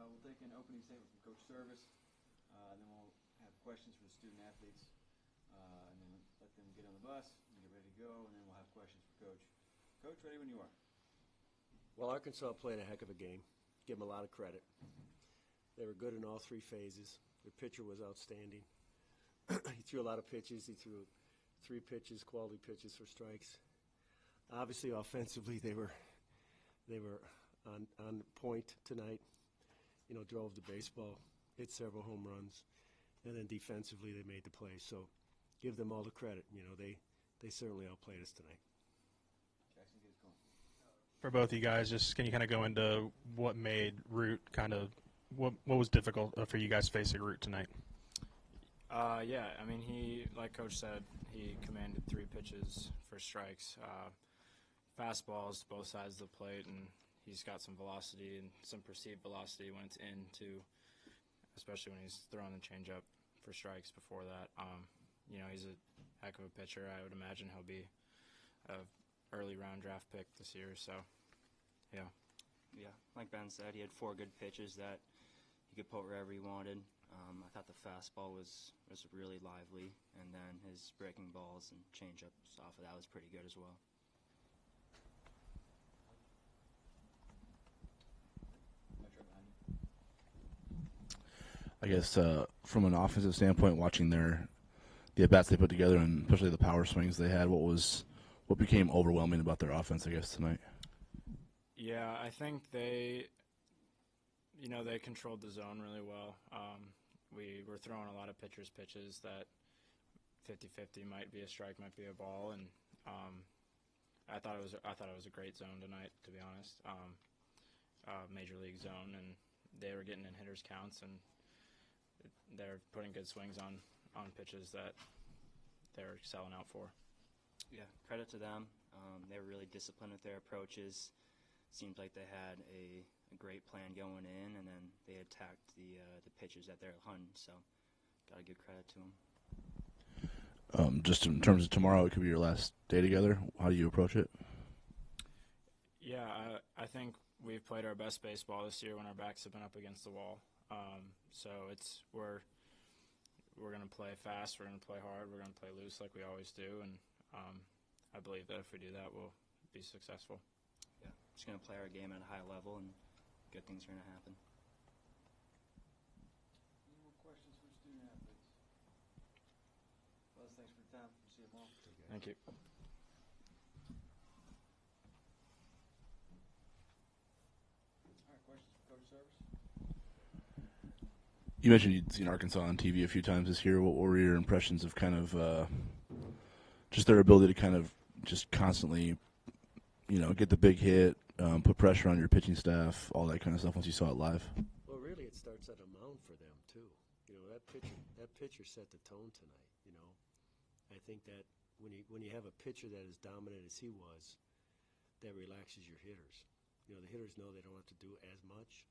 We'll take an opening statement from Coach Servais, and then we'll have questions for the student athletes, and then let them get on the bus and get ready to go, and then we'll have questions for Coach. Coach, ready when you are. Well, Arkansas played a heck of a game. Give them a lot of credit. They were good in all three phases. Their pitcher was outstanding. He threw a lot of pitches. He threw 3 pitches, quality pitches for strikes. Obviously, offensively, they were on point tonight. You know, drove the baseball, hit several home runs, and then defensively they made the play. So, give them all the credit. You know, they certainly outplayed us tonight. Jackson, get us going. For both of you guys, just can you kind of go into what made Root kind of what was difficult for you guys facing Root tonight? Yeah, I mean, he, like Coach said, he commanded 3 pitches for strikes. Fastballs to both sides of the plate, and he's got some velocity and some perceived velocity when it's in, too, especially when he's throwing the changeup for strikes before that. You know, he's a heck of a pitcher. I would imagine he'll be an early round draft pick this year, so, yeah. Yeah, like Ben said, he had 4 good pitches that he could put wherever he wanted. I thought the fastball was really lively, and then his breaking balls and changeups off of that was pretty good as well. I guess from an offensive standpoint, watching the at-bats they put together, and especially the power swings they had, what became overwhelming about their offense, I guess, tonight? Yeah, I think they controlled the zone really well. We were throwing a lot of pitchers' pitches that 50-50 might be a strike, might be a ball, and I thought it was a great zone tonight, to be honest. Major league zone, and they were getting in hitters' counts, and they're putting good swings on pitches that they're selling out for. Yeah, credit to them. They were really disciplined with their approaches. Seemed like they had a great plan going in, and then they attacked the pitches that they're hunting. So, got to give credit to them. Just in terms of tomorrow, it could be your last day together. How do you approach it? Yeah, I think we've played our best baseball this year when our backs have been up against the wall. So we're going to play fast, we're going to play hard, we're going to play loose like we always do, and I believe that if we do that, we'll be successful. Yeah, just going to play our game at a high level, and good things are going to happen. Any more questions for student athletes? Well, thanks for the time. We'll see you tomorrow. Thank you. All right, questions for Coach Servais? You mentioned you'd seen Arkansas on TV a few times this year. What were your impressions of kind of just their ability to kind of just constantly, you know, get the big hit, put pressure on your pitching staff, all that kind of stuff once you saw it live? Well, really, it starts at a mound for them too. You know, that pitcher set the tone tonight. You know, I think that when you have a pitcher that is dominant as he was, that relaxes your hitters. You know, the hitters know they don't have to do as much.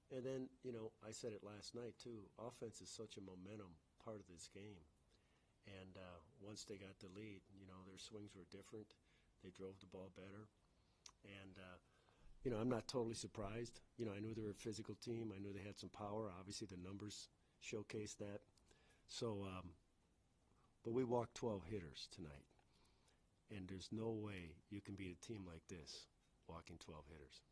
And then, you know, I said it last night too. Offense is such a momentum part of this game. And once they got the lead, you know, their swings were different. They drove the ball better. And, you know, I'm not totally surprised. You know, I knew they were a physical team. I knew they had some power. Obviously, the numbers showcase that. So, but we walked 12 hitters tonight. And there's no way you can beat a team like this walking 12 hitters.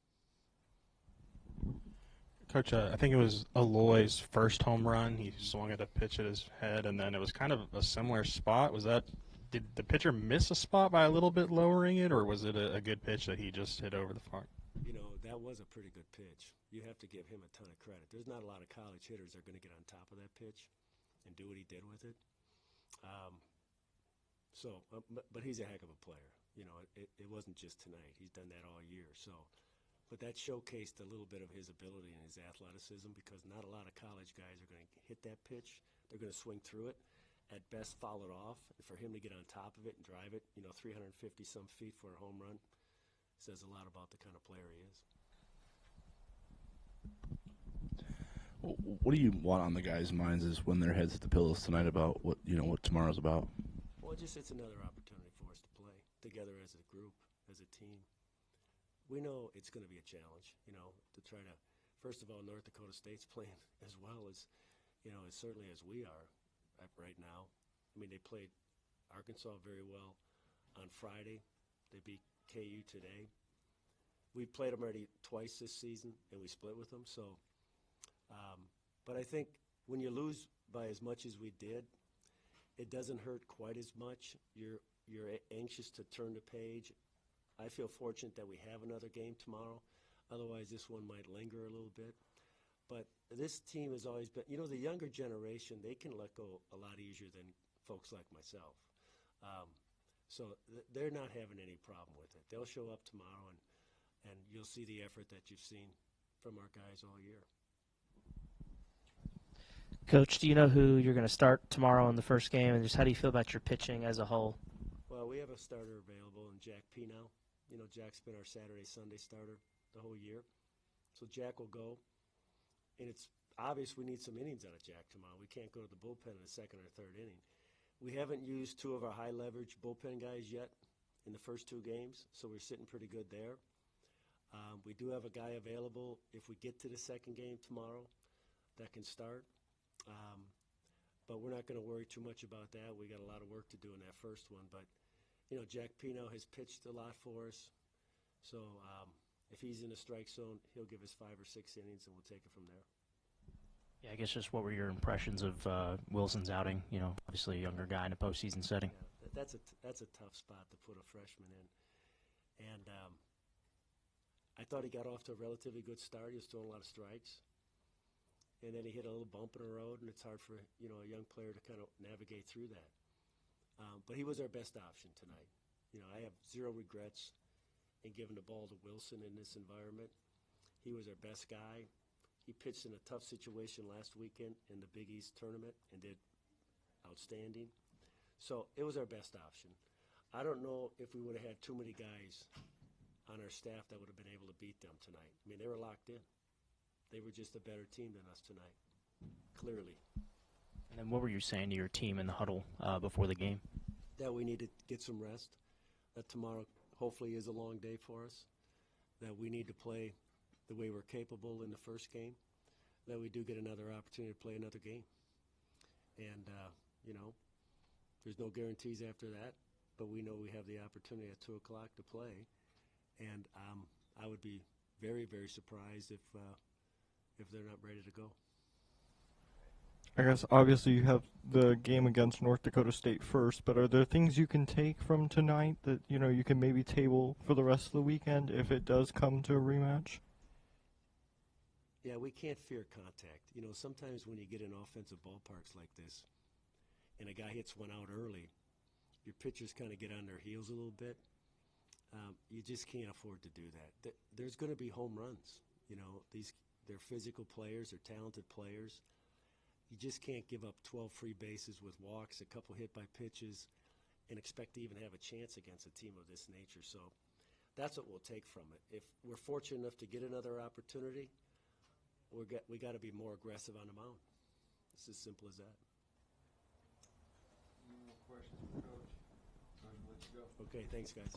Coach, I think it was Aloy's first home run. He swung at a pitch at his head, and then it was kind of a similar spot. Did the pitcher miss a spot by a little bit lowering it, or was it a good pitch that he just hit over the front? You know, that was a pretty good pitch. You have to give him a ton of credit. There's not a lot of college hitters that are going to get on top of that pitch and do what he did with it. But he's a heck of a player. You know, it wasn't just tonight. He's done that all year. But that showcased a little bit of his ability and his athleticism, because not a lot of college guys are going to hit that pitch. They're going to swing through it, at best foul it off. And for him to get on top of it and drive it, you know, 350-some feet for a home run, says a lot about the kind of player he is. What do you want on the guys' minds is when their heads hit the pillows tonight about what tomorrow's about? Well, it's another opportunity for us to play together as a group, as a team. We know it's going to be a challenge, you know, to try to first of all, North Dakota State's playing as well as, as certainly as we are right now. I mean, they played Arkansas very well on Friday. They beat KU today. We played them already twice this season, and we split with them. So, but I think when you lose by as much as we did, it doesn't hurt quite as much. You're anxious to turn the page. I feel fortunate that we have another game tomorrow. Otherwise, this one might linger a little bit. But this team has always been, the younger generation, they can let go a lot easier than folks like myself. So they're not having any problem with it. They'll show up tomorrow, and you'll see the effort that you've seen from our guys all year. Coach, do you know who you're going to start tomorrow in the first game, and just how do you feel about your pitching as a whole? Well, we have a starter available in Jack Pino. Jack's been our Saturday, Sunday starter the whole year. So Jack will go. And it's obvious we need some innings out of Jack tomorrow. We can't go to the bullpen in the second or third inning. We haven't used two of our high-leverage bullpen guys yet in the first two games, so we're sitting pretty good there. We do have a guy available if we get to the second game tomorrow that can start. But we're not going to worry too much about that. We got a lot of work to do in that first one. But, Jack Pino has pitched a lot for us. So if he's in the strike zone, he'll give us 5 or 6 innings, and we'll take it from there. Yeah, I guess just what were your impressions of Wilson's outing? Obviously a younger guy in a postseason setting. Yeah, that's a tough spot to put a freshman in. And I thought he got off to a relatively good start. He was throwing a lot of strikes. And then he hit a little bump in the road, and it's hard for a young player to kind of navigate through that. But he was our best option tonight. I have zero regrets in giving the ball to Wilson in this environment. He was our best guy. He pitched in a tough situation last weekend in the Big East tournament and did outstanding. So it was our best option. I don't know if we would have had too many guys on our staff that would have been able to beat them tonight. I mean, they were locked in. They were just a better team than us tonight, clearly. And then what were you saying to your team in the huddle before the game? That we need to get some rest, that tomorrow hopefully is a long day for us, that we need to play the way we're capable in the first game, that we do get another opportunity to play another game. And, there's no guarantees after that, but we know we have the opportunity at 2 o'clock to play. And I would be very, very surprised if they're not ready to go. I guess obviously you have the game against North Dakota State first, but are there things you can take from tonight that, you can maybe table for the rest of the weekend if it does come to a rematch? Yeah, we can't fear contact. Sometimes when you get in offensive ballparks like this and a guy hits one out early, your pitchers kind of get on their heels a little bit. You just can't afford to do that. There's going to be home runs. They're physical players, they're talented players. You just can't give up 12 free bases with walks, a couple hit by pitches, and expect to even have a chance against a team of this nature. So that's what we'll take from it. If we're fortunate enough to get another opportunity, we got to be more aggressive on the mound. It's as simple as that. Any more questions for Coach? Coach, we'll let you go. Okay, thanks, guys.